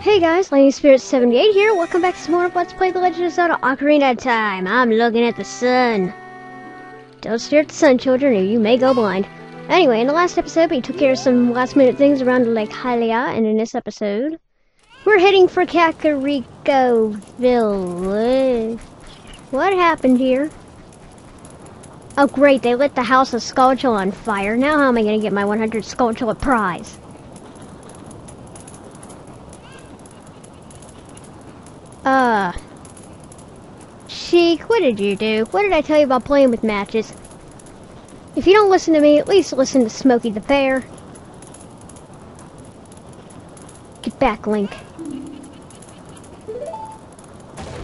Hey guys, LightningSpirit78 here. Welcome back to some more of Let's Play The Legend of Zelda Ocarina time. I'm looking at the sun. Don't stare at the sun, children, or you may go blind. Anyway, in the last episode, we took care of some last-minute things around Lake Hylia, and in this episode, we're heading for Kakariko Village. What happened here? Oh great, they lit the House of Skulltula on fire. Now how am I going to get my 100 Skulltula prize? Sheik, what did you do? What did I tell you about playing with matches? If you don't listen to me, at least listen to Smokey the Bear. Get back, Link.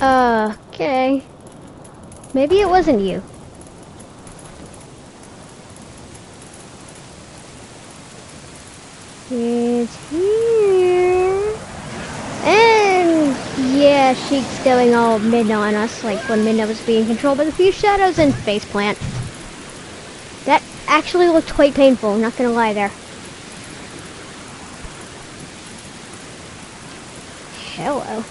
Okay. Maybe it wasn't you. It's here. And yeah, Sheik's going all Midna on us, like when Midna was being controlled by the few shadows and faceplant. That actually looked quite painful, not gonna lie there. Hello.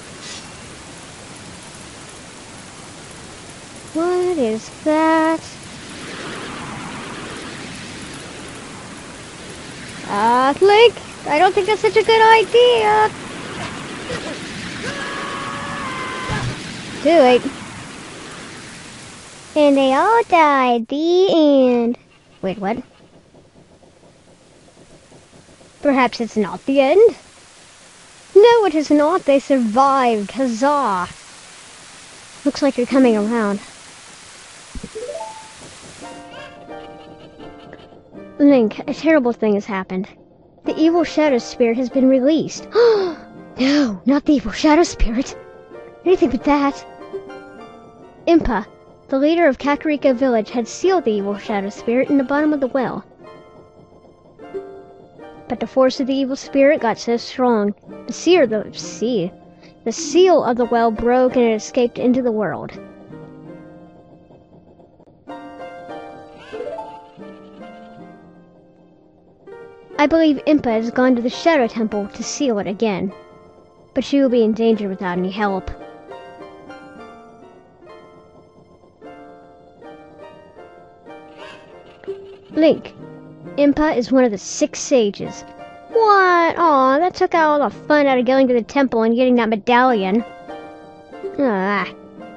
What is that? Link, I don't think that's such a good idea. Do it. And they all died. The end. Wait, what? Perhaps it's not the end? No, it is not. They survived. Huzzah. Looks like you're coming around. Link, a terrible thing has happened. The evil shadow spirit has been released. No, not the evil shadow spirit. Anything but that. Impa, the leader of Kakariko Village, had sealed the evil shadow spirit in the bottom of the well. But the force of the evil spirit got so strong, the seal of the well broke and it escaped into the world. I believe Impa has gone to the Shadow Temple to seal it again, but she will be in danger without any help. Link, Impa is one of the 6 sages. What? Aw, that took all the fun out of going to the temple and getting that medallion. Ah,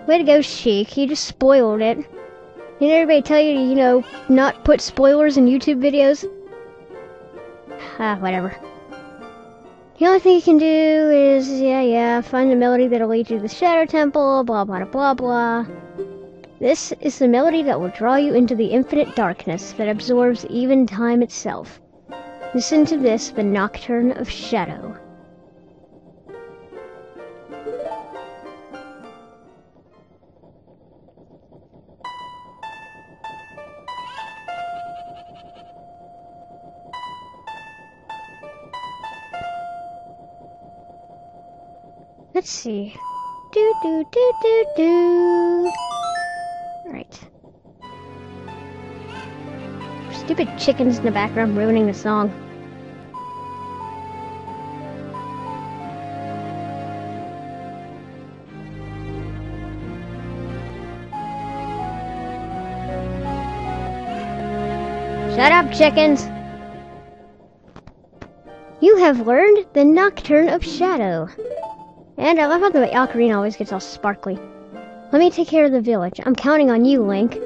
way to go, Sheik. You just spoiled it. Didn't everybody tell you to, you know, not put spoilers in YouTube videos? Whatever. The only thing you can do is, find the melody that'll lead you to the Shadow Temple, blah blah blah blah. This is the melody that will draw you into the infinite darkness that absorbs even time itself. Listen to this, the Nocturne of Shadow. Let's see. Do do do do do. Right. Stupid chickens in the background ruining the song. Shut up, chickens! You have learned the Nocturne of Shadow. And I love how the ocarina always gets all sparkly. Let me take care of the village. I'm counting on you, Link.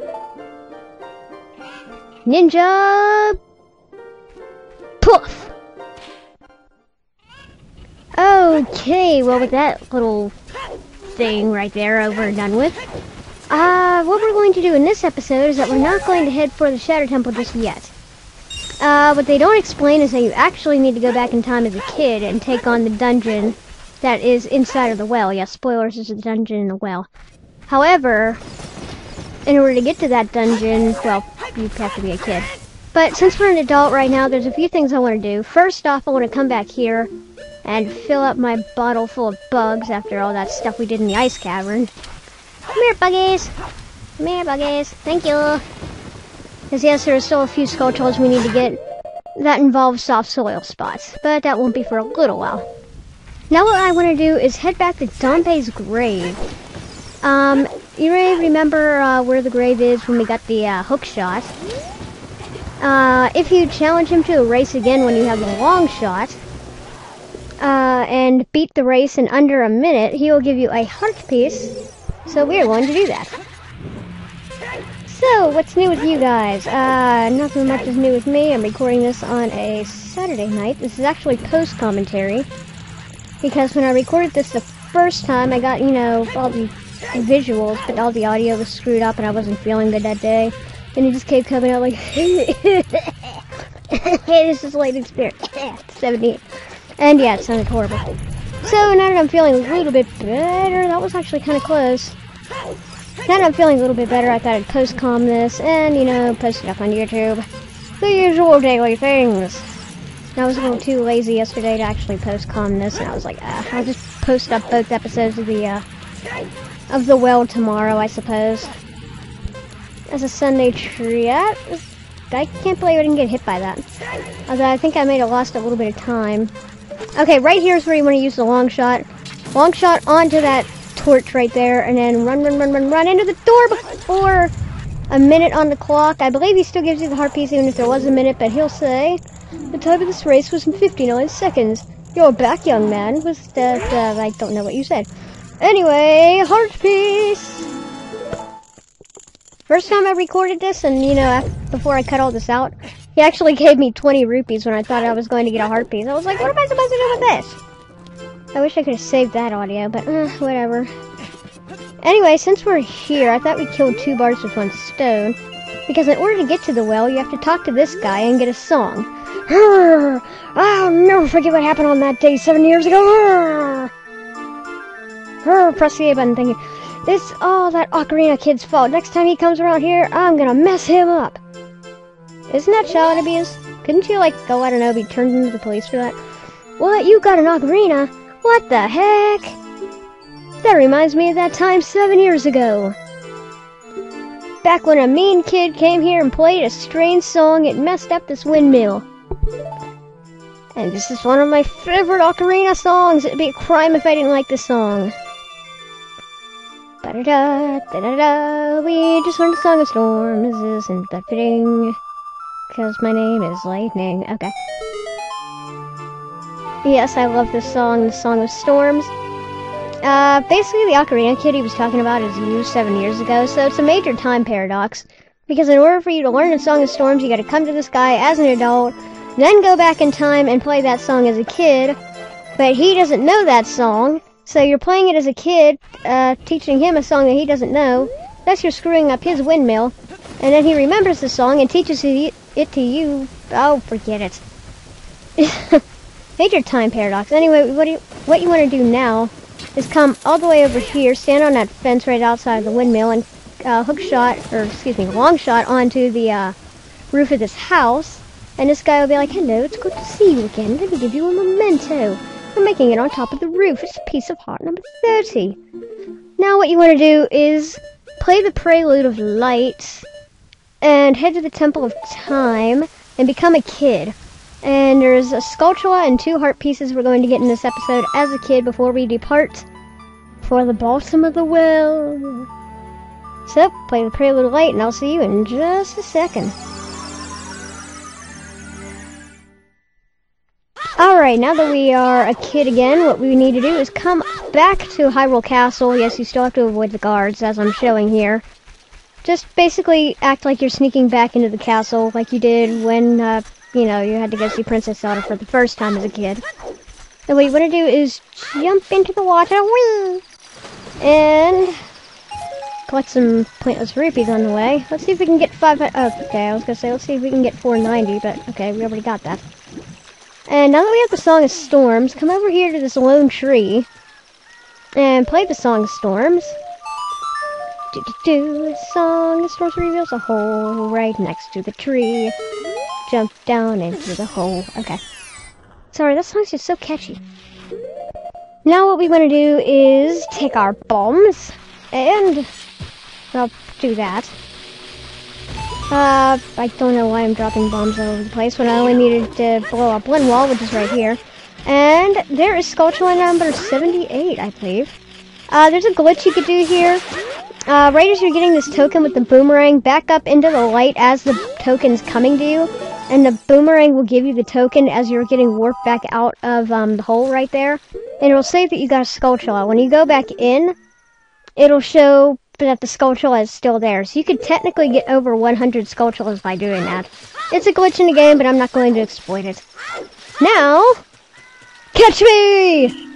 Ninja! Poof! Okay, well with that little thing right there over and done with, what we're going to do in this episode is that we're not going to head for the Shadow Temple just yet. What they don't explain is that you actually need to go back in time as a kid and take on the dungeon that is inside of the well. Yeah, spoilers, there's a dungeon in the well. However, in order to get to that dungeon, well, you have to be a kid. But since we're an adult right now, there's a few things I want to do. First off, I want to come back here and fill up my bottle full of bugs after all that stuff we did in the ice cavern. Come here, buggies! Come here, buggies! Thank you! Because yes, there are still a few Skulltulas we need to get. That involves soft soil spots, but that won't be for a little while. Now what I want to do is head back to Dompe's grave. You may remember where the grave is when we got the hook shot. If you challenge him to a race again when you have the long shot, and beat the race in under a minute, he will give you a heart piece. So we are going to do that. So, what's new with you guys? Nothing much is new with me. I'm recording this on a Saturday night. This is actually post-commentary. Because when I recorded this the first time, I got, you know, all the visuals, but all the audio was screwed up and I wasn't feeling good that day. And it just kept coming out like, hey, this is Lightning Spirit, 70. And yeah, it sounded horrible. So now that I'm feeling a little bit better, that was actually kind of close. Now that I'm feeling a little bit better, I thought I'd post-com this and, you know, post it up on YouTube. The usual daily things. I was a little too lazy yesterday to actually post-com this, and I was like, I'll just post up both episodes of the well tomorrow, I suppose. As a Sunday treat. I can't believe I didn't get hit by that. Although I think I may have lost a little bit of time. Okay, right here is where you want to use the long shot. Long shot onto that torch right there, and then run into the door before a minute on the clock. I believe he still gives you the heart piece even if there was a minute, but he'll say, the time of this race was in 59 seconds. You're back, young man. Was that, I don't know what you said. Anyway, heart piece. First time I recorded this, and you know, before I cut all this out, he actually gave me 20 rupees when I thought I was going to get a heart piece. I was like, what am I supposed to do with this? I wish I could have saved that audio, but whatever. Anyway, since we're here, I thought we killed 2 birds with 1 stone. Because in order to get to the well, you have to talk to this guy and get a song. I'll never forget what happened on that day 7 years ago. Press the A button, thank you. It's all that Ocarina kid's fault. Next time he comes around here, I'm gonna mess him up. Isn't that child abuse? Couldn't you, like, go, I don't know, be turned into the police for that? What? You got an Ocarina? What the heck? That reminds me of that time 7 years ago. Back when a mean kid came here and played a strange song, it messed up this windmill. And this is one of my favorite Ocarina songs. It'd be a crime if I didn't like this song. Ba-da-da, da-da-da, we just learned a song of storms. Isn't that fitting? Because my name is Lightning. Okay. Yes, I love this song, the Song of Storms. Basically the Ocarina kid he was talking about is you 7 years ago, so it's a major time paradox. Because in order for you to learn the Song of Storms, you gotta come to this guy as an adult, then go back in time and play that song as a kid, but he doesn't know that song, so you're playing it as a kid, teaching him a song that he doesn't know, thus you're screwing up his windmill, and then he remembers the song and teaches it to you. Oh, forget it. Major time paradox. Anyway, what you want to do now is come all the way over here, stand on that fence right outside the windmill, and long shot onto the roof of this house. And this guy will be like, hello, it's good to see you again. Let me give you a memento. I'm making it on top of the roof. It's a piece of heart number 30. Now what you want to do is play the Prelude of Light and head to the Temple of Time and become a kid. And there's a Skulltula and 2 heart pieces we're going to get in this episode as a kid before we depart for the bottom of the well. So, play the Prelude of Light and I'll see you in just a second. Alright, now that we are a kid again, what we need to do is come back to Hyrule Castle. Yes, you still have to avoid the guards, as I'm showing here. Just basically act like you're sneaking back into the castle, like you did when, you know, you had to go see Princess Zelda for the first time as a kid. And what you want to do is jump into the water, whee! And collect some pointless rupees on the way. Let's see if we can get 5... okay, I was going to say, let's see if we can get 490, but okay, we already got that. And now that we have the Song of Storms, come over here to this lone tree and play the Song of Storms. The Song of Storms reveals a hole right next to the tree. Jump down into the hole. Okay. Sorry, that song's just so catchy. Now what we want to do is take our bombs and, well, do that. I don't know why I'm dropping bombs all over the place when I only needed to blow up one wall, which is right here. And there is Skulltula number 78, I believe. There's a glitch you could do here. Right as you're getting this token with the boomerang, back up into the light as the token's coming to you. And the boomerang will give you the token as you're getting warped back out of the hole right there. And it'll say that you got a Skulltula. When you go back in, it'll show that the Skulltula is still there. So you could technically get over 100 Skulltulas by doing that. It's a glitch in the game, but I'm not going to exploit it. Now, catch me!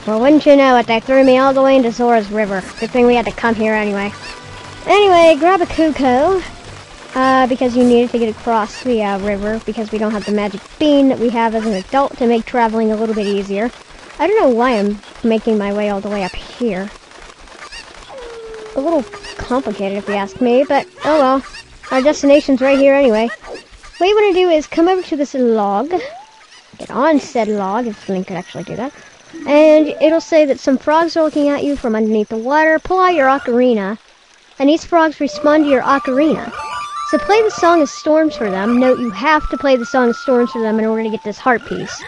Well, wouldn't you know it, they threw me all the way into Zora's River. Good thing we had to come here anyway. Anyway, grab a Kuko, because you needed to get across the river, because we don't have the magic bean that we have as an adult to make traveling a little bit easier. I don't know why I'm making my way all the way up here. A little complicated if you ask me, but oh well. Our destination's right here anyway. What you want to do is come over to this log, get on said log, if Link could actually do that, and it'll say that some frogs are looking at you from underneath the water. Pull out your ocarina, and these frogs respond to your ocarina. So play the Song of Storms for them. Note, you have to play the Song of Storms for them in order to get this heart piece.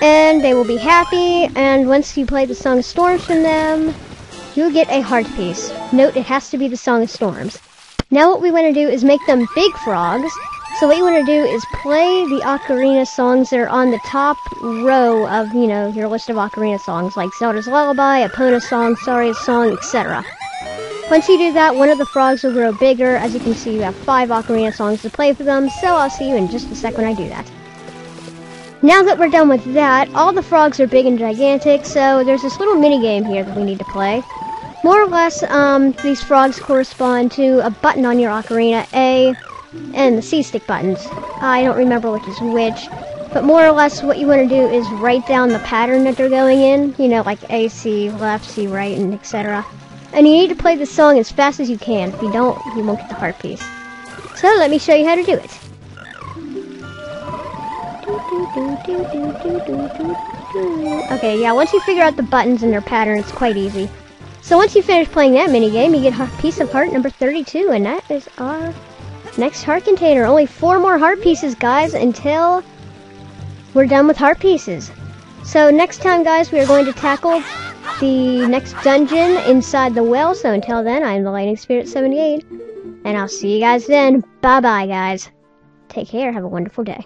And they will be happy, and once you play the Song of Storms from them, you'll get a heart piece. Note, it has to be the Song of Storms. Now what we want to do is make them big frogs. So what you want to do is play the ocarina songs that are on the top row of, you know, your list of ocarina songs, like Zelda's Lullaby, Epona's Song, Saria's Song, etc. Once you do that, one of the frogs will grow bigger. As you can see, you have 5 ocarina songs to play for them, so I'll see you in just a sec when I do that. Now that we're done with that, all the frogs are big and gigantic, so there's this little mini game here that we need to play. More or less, these frogs correspond to a button on your ocarina, A, and the C-stick buttons. I don't remember which is which, but more or less what you want to do is write down the pattern that they're going in, you know, like A, C, left, C, right, and etc. And you need to play the song as fast as you can. If you don't, you won't get the heart piece. So let me show you how to do it. Okay, yeah, once you figure out the buttons and their pattern, it's quite easy. So once you finish playing that minigame, you get a piece of heart number 32, and that is our next heart container. Only 4 more heart pieces, guys, until we're done with heart pieces. So next time, guys, we are going to tackle the next dungeon inside the well. So until then, I'm the Lightning Spirit 78, and I'll see you guys then. Bye-bye, guys. Take care. Have a wonderful day.